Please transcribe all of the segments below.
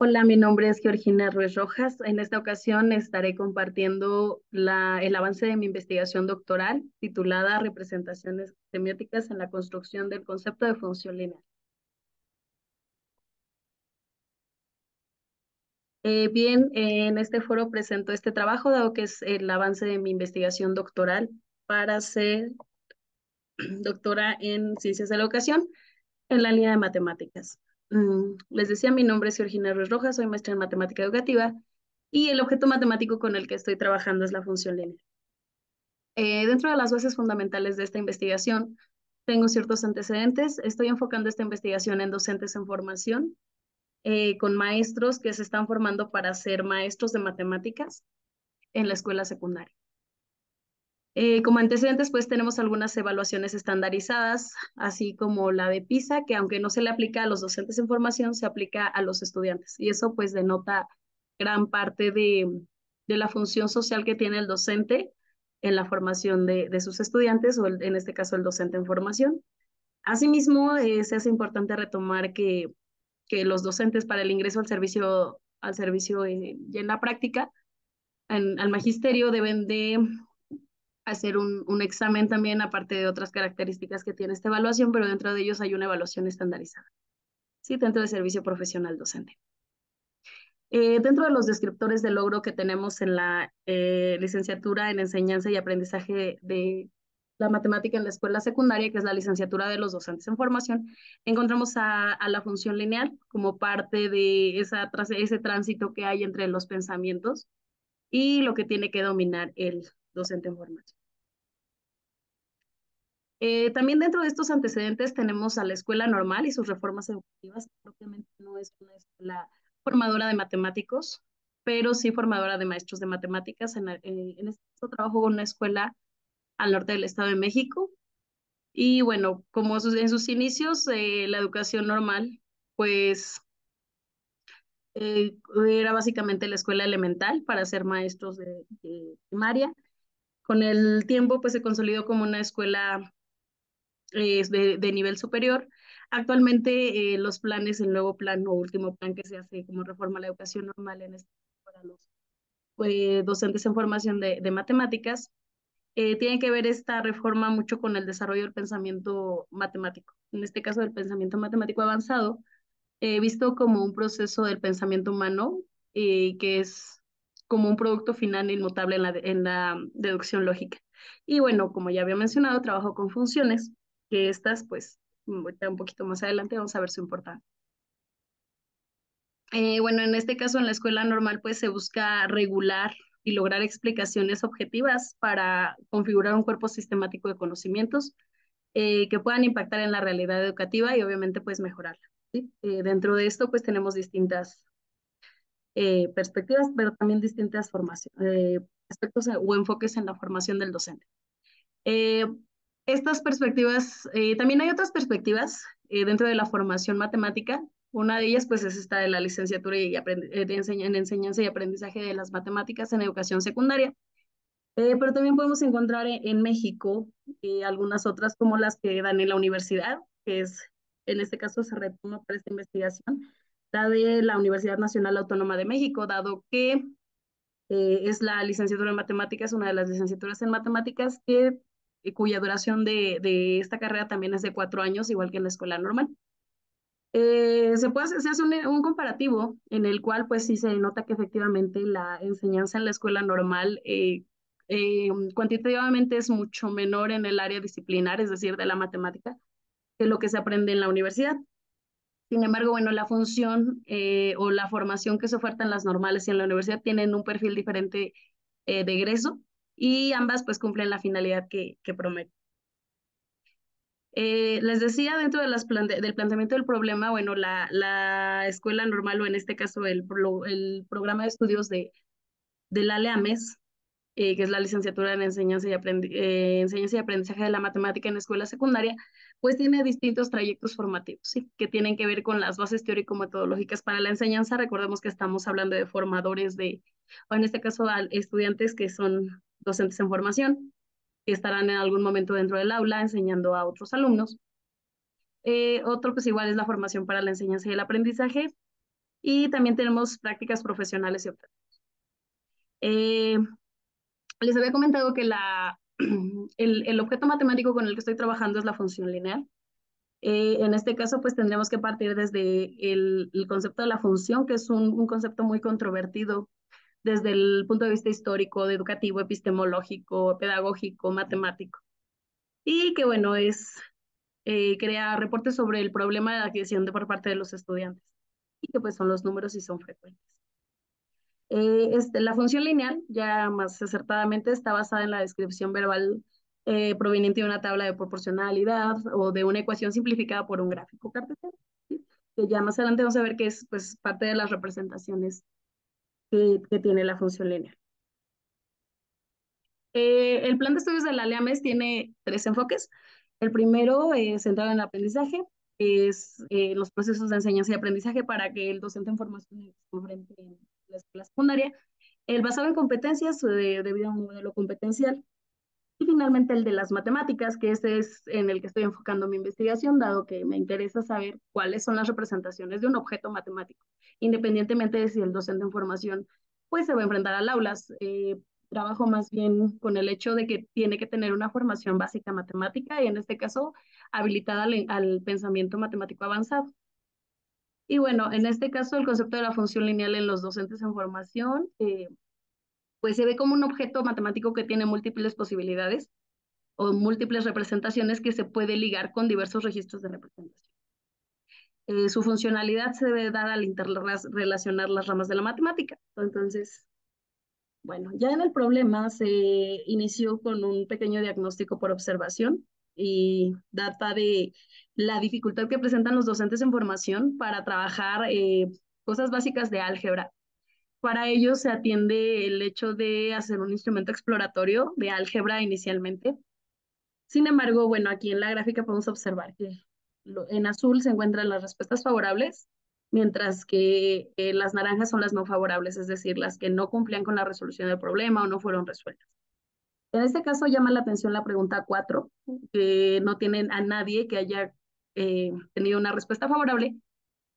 Hola, mi nombre es Georgina Ruiz Rojas. En esta ocasión estaré compartiendo el avance de mi investigación doctoral titulada Representaciones semióticas en la construcción del concepto de función lineal. Bien, en este foro presento este trabajo, dado que es el avance de mi investigación doctoral para ser doctora en Ciencias de la Educación en la línea de matemáticas. Les decía, mi nombre es Georgina Ruiz Rojas, soy maestra en matemática educativa y el objeto matemático con el que estoy trabajando es la función lineal. Dentro de las bases fundamentales de esta investigación, tengo ciertos antecedentes. Estoy enfocando esta investigación en docentes en formación, con maestros que se están formando para ser maestros de matemáticas en la escuela secundaria. Como antecedentes, pues tenemos algunas evaluaciones estandarizadas, así como la de PISA, que aunque no se le aplica a los docentes en formación, se aplica a los estudiantes. Y eso pues denota gran parte de la función social que tiene el docente en la formación de sus estudiantes, o en este caso el docente en formación. Asimismo, se hace importante retomar que los docentes para el ingreso al servicio y en la práctica, al magisterio, deben de hacer un examen también, aparte de otras características que tiene esta evaluación, pero dentro de ellos hay una evaluación estandarizada, ¿sí? Dentro del servicio profesional docente. Dentro de los descriptores de logro que tenemos en la licenciatura en enseñanza y aprendizaje de la matemática en la escuela secundaria, que es la licenciatura de los docentes en formación, encontramos a la función lineal como parte de ese tránsito que hay entre los pensamientos y lo que tiene que dominar el docente en formación. También dentro de estos antecedentes tenemos a la escuela normal y sus reformas educativas, que propiamente no es una escuela formadora de matemáticos, pero sí formadora de maestros de matemáticas. En este caso trabajo con una escuela al norte del Estado de México. Y bueno, como en sus inicios, la educación normal, pues era básicamente la escuela elemental para ser maestros de primaria. Con el tiempo, pues se consolidó como una escuela de nivel superior. Actualmente los planes, el nuevo plan o último plan que se hace como reforma a la educación normal en este para los docentes en formación de matemáticas, tiene que ver esta reforma mucho con el desarrollo del pensamiento matemático. En este caso, del pensamiento matemático avanzado, visto como un proceso del pensamiento humano que es como un producto final inmutable en la deducción lógica. Y bueno, como ya había mencionado, trabajo con funciones, que estas, pues, ahorita un poquito más adelante vamos a ver su importancia. Bueno, en este caso, en la escuela normal, pues se busca regular y lograr explicaciones objetivas para configurar un cuerpo sistemático de conocimientos que puedan impactar en la realidad educativa y obviamente pues mejorarla, ¿sí? Dentro de esto pues tenemos distintas perspectivas, pero también distintas aspectos o enfoques en la formación del docente. Eh, Estas perspectivas, también hay otras perspectivas dentro de la formación matemática. Una de ellas pues es esta de la licenciatura en enseñanza y aprendizaje de las matemáticas en educación secundaria. Pero también podemos encontrar en México algunas otras como las que dan en la universidad, que es, en este caso se retoma para esta investigación, la de la Universidad Nacional Autónoma de México, dado que es la licenciatura en matemáticas, una de las licenciaturas en matemáticas cuya duración de esta carrera también es de 4 años, igual que en la escuela normal. Se hace un comparativo en el cual pues sí se nota que efectivamente la enseñanza en la escuela normal cuantitativamente es mucho menor en el área disciplinar, es decir, de la matemática, que lo que se aprende en la universidad. Sin embargo, bueno, la función o la formación que se oferta en las normales y en la universidad tienen un perfil diferente de egreso y ambas pues cumplen la finalidad que prometen. Les decía, dentro de del planteamiento del problema, bueno, la escuela normal, o en este caso el programa de estudios del ALEAMES, que es la licenciatura en enseñanza y aprendizaje de la matemática en escuela secundaria, pues tiene distintos trayectos formativos, ¿sí? Que tienen que ver con las bases teórico-metodológicas para la enseñanza. Recordemos que estamos hablando de formadores o en este caso, estudiantes que son docentes en formación, que estarán en algún momento dentro del aula enseñando a otros alumnos. Otro, pues igual es la formación para la enseñanza y el aprendizaje. Y también tenemos prácticas profesionales y optativas. Eh, Les había comentado que el objeto matemático con el que estoy trabajando es la función lineal. En este caso, pues tendríamos que partir desde el concepto de la función, que es un concepto muy controvertido desde el punto de vista histórico, educativo, epistemológico, pedagógico, matemático. Y que bueno, crea reportes sobre el problema de la adquisición por parte de los estudiantes. Y que pues son los números y son frecuentes. La función lineal, ya más acertadamente, está basada en la descripción verbal proveniente de una tabla de proporcionalidad o de una ecuación simplificada por un gráfico cartesiano, ¿sí? Que ya más adelante vamos a ver que es pues, parte de las representaciones que tiene la función lineal. El plan de estudios de la LEAMES tiene tres enfoques. El primero, centrado en el aprendizaje, es los procesos de enseñanza y aprendizaje para que el docente en formación enfrente en la escuela secundaria. El basado en competencias, debido a un modelo competencial. Y finalmente el de las matemáticas, que ese es en el que estoy enfocando mi investigación, dado que me interesa saber cuáles son las representaciones de un objeto matemático, independientemente de si el docente en formación pues se va a enfrentar al aulas. Trabajo más bien con el hecho de que tiene que tener una formación básica matemática y en este caso habilitada al pensamiento matemático avanzado. Y bueno, en este caso el concepto de la función lineal en los docentes en formación, pues se ve como un objeto matemático que tiene múltiples posibilidades o múltiples representaciones que se puede ligar con diversos registros de representación. Su funcionalidad se debe dar al interrelacionar las ramas de la matemática. Entonces, bueno, ya en el problema se inició con un pequeño diagnóstico por observación y data de la dificultad que presentan los docentes en formación para trabajar cosas básicas de álgebra. Para ello se atiende el hecho de hacer un instrumento exploratorio de álgebra inicialmente. Sin embargo, bueno, aquí en la gráfica podemos observar que en azul se encuentran las respuestas favorables, mientras que las naranjas son las no favorables, es decir, las que no cumplían con la resolución del problema o no fueron resueltas. En este caso llama la atención la pregunta 4, que no tienen a nadie que haya tenido una respuesta favorable.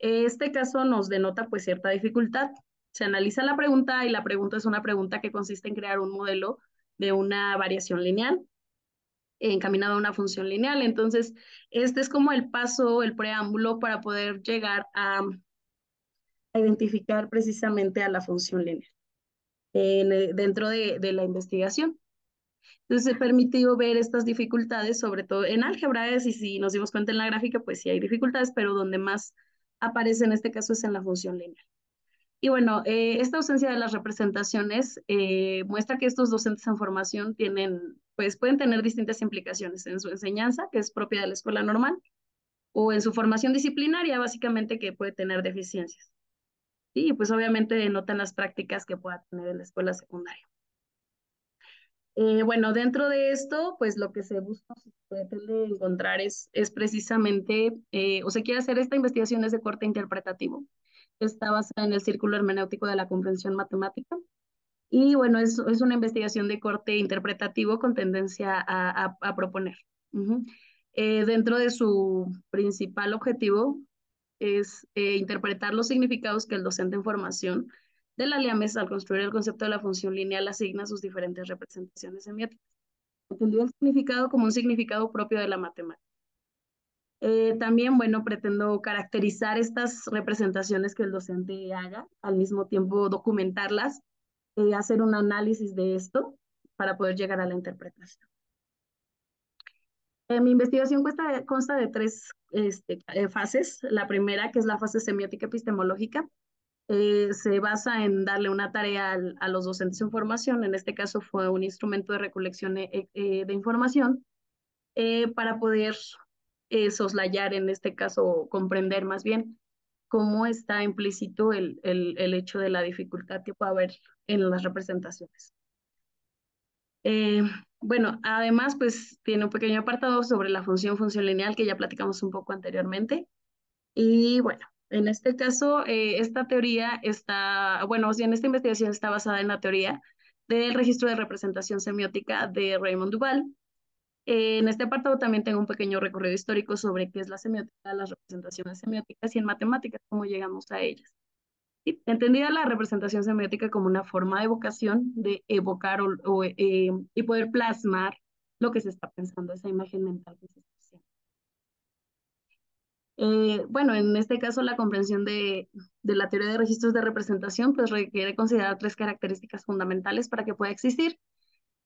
Este caso nos denota pues cierta dificultad. Se analiza la pregunta y la pregunta es una pregunta que consiste en crear un modelo de una variación lineal encaminado a una función lineal. Entonces, este es como el paso, el preámbulo para poder llegar a identificar precisamente a la función lineal dentro de la investigación. Entonces, se permitió ver estas dificultades, sobre todo en álgebra, y si nos dimos cuenta en la gráfica, pues sí hay dificultades, pero donde más aparece en este caso es en la función lineal. Y bueno, esta ausencia de las representaciones muestra que estos docentes en formación pues pueden tener distintas implicaciones en su enseñanza, que es propia de la escuela normal, o en su formación disciplinaria, básicamente que puede tener deficiencias. Y pues obviamente denotan las prácticas que pueda tener en la escuela secundaria. Bueno, dentro de esto, pues lo que se busca, se pretende encontrar es precisamente, o se quiere hacer esta investigación es de corte interpretativo. Está basada en el círculo hermenéutico de la comprensión matemática. Y bueno, es una investigación de corte interpretativo con tendencia a proponer. Ujú. Dentro de su principal objetivo es interpretar los significados que el docente en formación de la LIAMES al construir el concepto de la función lineal asigna a sus diferentes representaciones semióticas. Entendió el significado como un significado propio de la matemática. También, bueno, pretendo caracterizar estas representaciones que el docente haga, al mismo tiempo documentarlas, hacer un análisis de esto para poder llegar a la interpretación. Mi investigación consta de tres fases. La primera, que es la fase semiótica epistemológica, se basa en darle una tarea a los docentes en formación. En este caso fue un instrumento de recolección de información para poder soslayar, en este caso comprender más bien cómo está implícito el hecho de la dificultad que puede haber en las representaciones. Eh, bueno, además, pues tiene un pequeño apartado sobre la función lineal que ya platicamos un poco anteriormente. Y bueno, en este caso, esta teoría está, bueno, o sea, en esta investigación está basada en la teoría del registro de representación semiótica de Raymond Duval. En este apartado también tengo un pequeño recorrido histórico sobre qué es la semiótica, las representaciones semióticas y en matemáticas, cómo llegamos a ellas. ¿sí? Entendida la representación semiótica como una forma de evocación, de evocar y poder plasmar lo que se está pensando, esa imagen mental que se está haciendo. Bueno, en este caso la comprensión de la teoría de registros de representación pues requiere considerar tres características fundamentales para que pueda existir.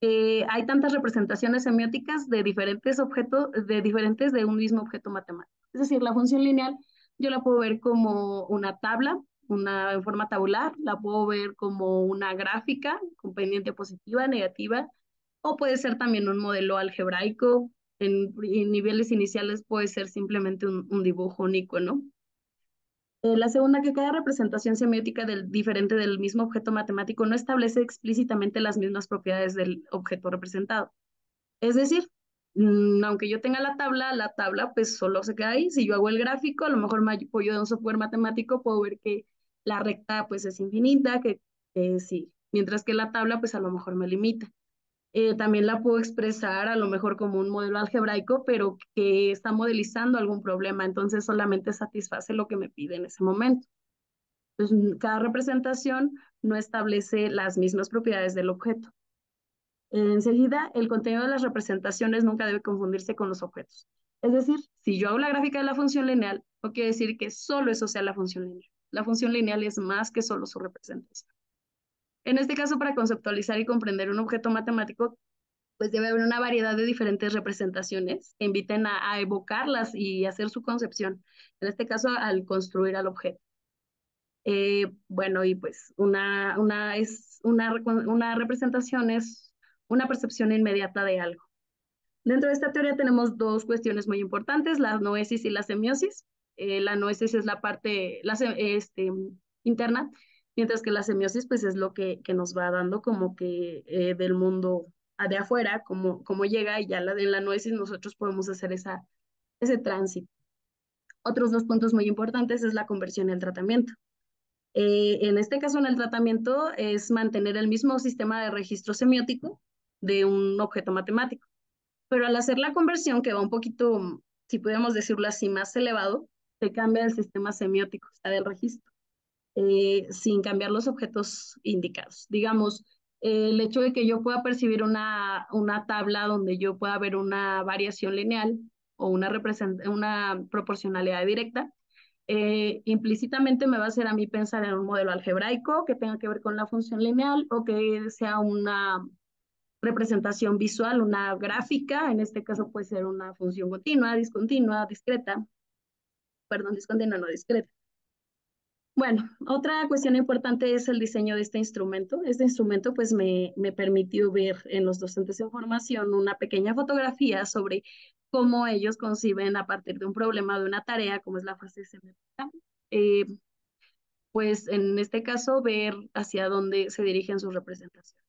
Hay tantas representaciones semióticas de diferentes objetos, de un mismo objeto matemático. Es decir, la función lineal yo la puedo ver como una tabla, en forma tabular, la puedo ver como una gráfica con pendiente positiva, negativa, o puede ser también un modelo algebraico. En niveles iniciales puede ser simplemente un dibujo, un icono. La segunda, que cada representación semiótica diferente del mismo objeto matemático no establece explícitamente las mismas propiedades del objeto representado. Es decir, aunque yo tenga la tabla pues solo se queda ahí. Si yo hago el gráfico, a lo mejor me apoyo de un software matemático, puedo ver que la recta pues es infinita, que sí, mientras que la tabla pues a lo mejor me limita. También la puedo expresar a lo mejor como un modelo algebraico, pero que está modelizando algún problema, entonces solamente satisface lo que me pide en ese momento. Entonces, cada representación no establece las mismas propiedades del objeto. Enseguida, el contenido de las representaciones nunca debe confundirse con los objetos. Es decir, si yo hago la gráfica de la función lineal, no quiere decir que solo eso sea la función lineal. La función lineal es más que solo su representación. En este caso, para conceptualizar y comprender un objeto matemático, pues debe haber una variedad de diferentes representaciones que inviten a evocarlas y hacer su concepción. En este caso, al construir al objeto. Bueno, y pues una representación es una percepción inmediata de algo. Dentro de esta teoría tenemos dos cuestiones muy importantes, la noesis y la semiosis. La noesis es la parte interna, mientras que la semiosis pues es lo que nos va dando como que del mundo de afuera, como llega, y ya en la noesis nosotros podemos hacer ese tránsito. Otros dos puntos muy importantes es la conversión y el tratamiento. En este caso, en el tratamiento es mantener el mismo sistema de registro semiótico de un objeto matemático. Pero al hacer la conversión, que va un poquito, si pudiéramos decirlo así, más elevado, se cambia el sistema semiótico, o sea, del registro, sin cambiar los objetos indicados. Digamos, el hecho de que yo pueda percibir una tabla donde yo pueda ver una variación lineal o una proporcionalidad directa, implícitamente me va a hacer a mí pensar en un modelo algebraico que tenga que ver con la función lineal o que sea una representación visual, una gráfica, en este caso puede ser una función continua, discontinua, discreta, perdón, discontinua, no discreta. Bueno, otra cuestión importante es el diseño de este instrumento. Este instrumento pues me permitió ver en los docentes en formación una pequeña fotografía sobre cómo ellos conciben a partir de un problema, de una tarea, como es la fase semiótica, eh, pues en este caso ver hacia dónde se dirigen sus representaciones.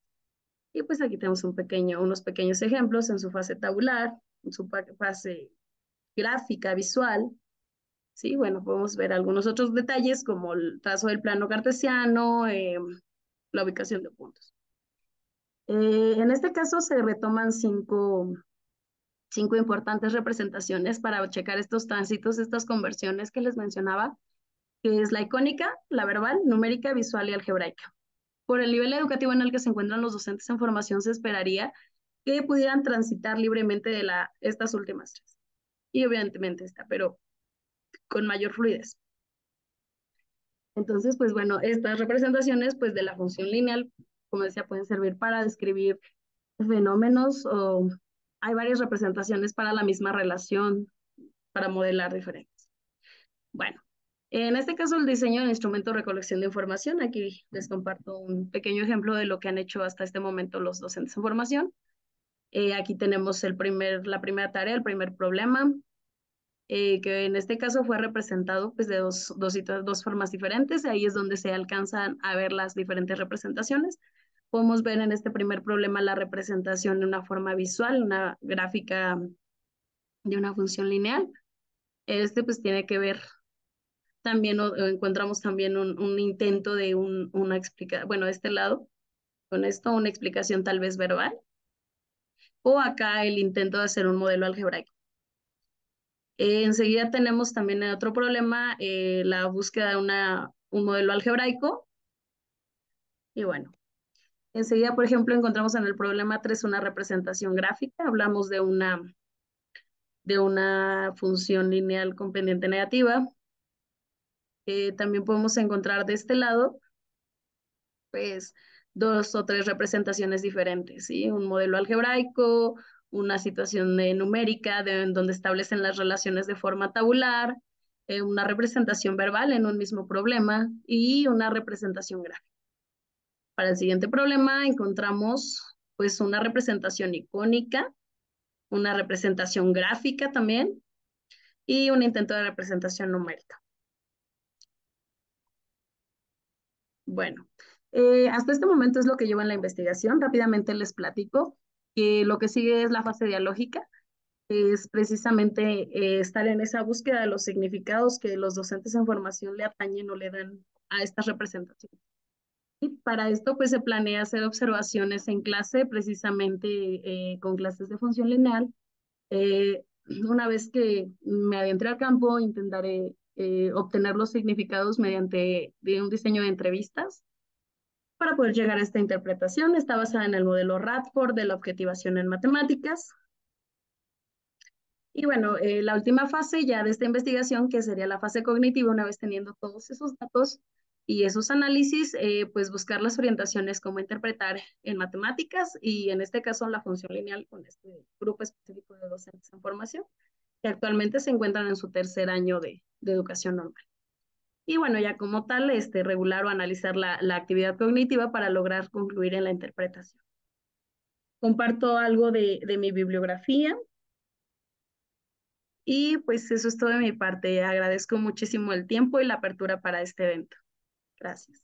Y pues aquí tenemos unos pequeños ejemplos en su fase tabular, en su fase gráfica, visual. Sí, bueno, podemos ver algunos otros detalles como el trazo del plano cartesiano, la ubicación de puntos. En este caso se retoman cinco importantes representaciones para checar estos tránsitos, estas conversiones que les mencionaba, que es la icónica, la verbal, numérica, visual y algebraica. Por el nivel educativo en el que se encuentran los docentes en formación, se esperaría que pudieran transitar libremente de estas últimas tres. Y obviamente esta, pero con mayor fluidez. Entonces, pues bueno, estas representaciones pues de la función lineal, como decía, pueden servir para describir fenómenos o hay varias representaciones para la misma relación, para modelar diferentes. Bueno, en este caso el diseño del instrumento de recolección de información, aquí les comparto un pequeño ejemplo de lo que han hecho hasta este momento los docentes en formación. Aquí tenemos la primera tarea, el primer problema, que en este caso fue representado pues, de dos formas diferentes. Ahí es donde se alcanzan a ver las diferentes representaciones. Podemos ver en este primer problema la representación de una forma visual, una gráfica de una función lineal. Este pues tiene que ver también, o encontramos también un intento de una explicación, bueno, de este lado, con esto una explicación tal vez verbal, o acá el intento de hacer un modelo algebraico. Enseguida tenemos también otro problema, la búsqueda de un modelo algebraico. Y bueno, enseguida, por ejemplo, encontramos en el problema 3 una representación gráfica. Hablamos de una función lineal con pendiente negativa. También podemos encontrar de este lado, pues, dos o tres representaciones diferentes, ¿sí? Un modelo algebraico, una situación numérica en donde establecen las relaciones de forma tabular, una representación verbal en un mismo problema y una representación gráfica. Para el siguiente problema encontramos pues una representación icónica, una representación gráfica también y un intento de representación numérica. Bueno, hasta este momento es lo que llevo en la investigación. Rápidamente les platico que lo que sigue es la fase dialógica, que es precisamente estar en esa búsqueda de los significados que los docentes en formación le atañen o le dan a estas representaciones. Y para esto, pues se planea hacer observaciones en clase, precisamente con clases de función lineal. Una vez que me adentre al campo, intentaré obtener los significados mediante de un diseño de entrevistas para poder llegar a esta interpretación. Está basada en el modelo Radford de la objetivación en matemáticas. Y bueno, la última fase ya de esta investigación, que sería la fase cognitiva, una vez teniendo todos esos datos y esos análisis, pues buscar las orientaciones, cómo interpretar en matemáticas y en este caso la función lineal con este grupo específico de docentes en formación, que actualmente se encuentran en su tercer año de educación normal. Y bueno, ya como tal, regular o analizar la actividad cognitiva para lograr concluir en la interpretación. Comparto algo de mi bibliografía. Y pues eso es todo de mi parte. Agradezco muchísimo el tiempo y la apertura para este evento. Gracias.